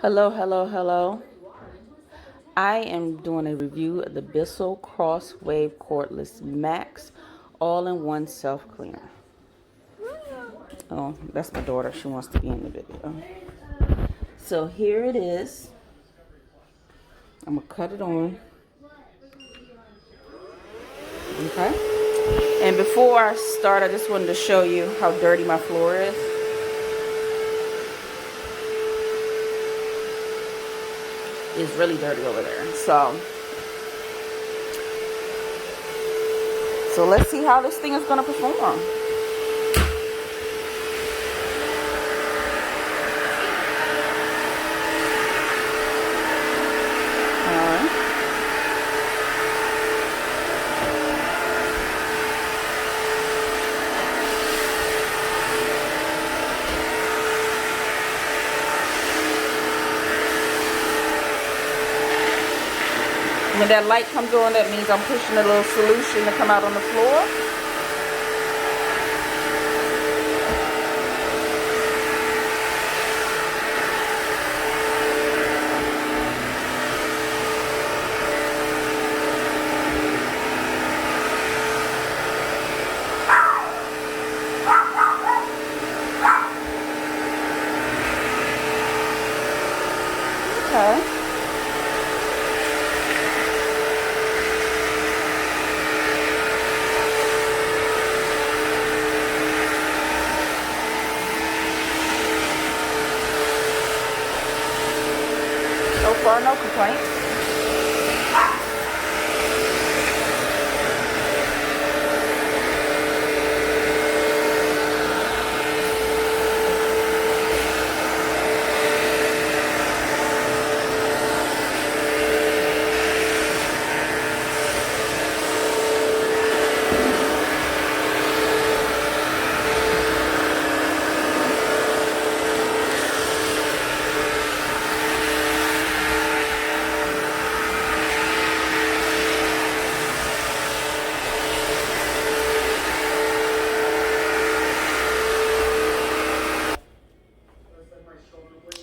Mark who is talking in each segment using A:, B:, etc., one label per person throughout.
A: Hello, hello, hello. I am doing a review of the Bissell CrossWave Cordless Max all-in-one self-cleaner. Oh, that's my daughter. She wants to be in the video. So here it is. I'm going to cut it on. Okay. And before I start, I just wanted to show you how dirty my floor is. It's really dirty over there. So let's see how this thing is going to perform. When that light comes on, that means I'm pushing a little solution to come out on the floor. Okay. So far, no complaints.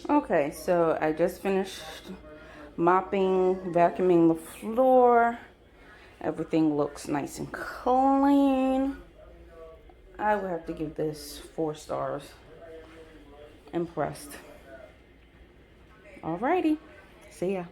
A: Okay, so I just finished mopping, vacuuming the floor. Everything looks nice and clean. I would have to give this 4 stars. Impressed. Alrighty, see ya.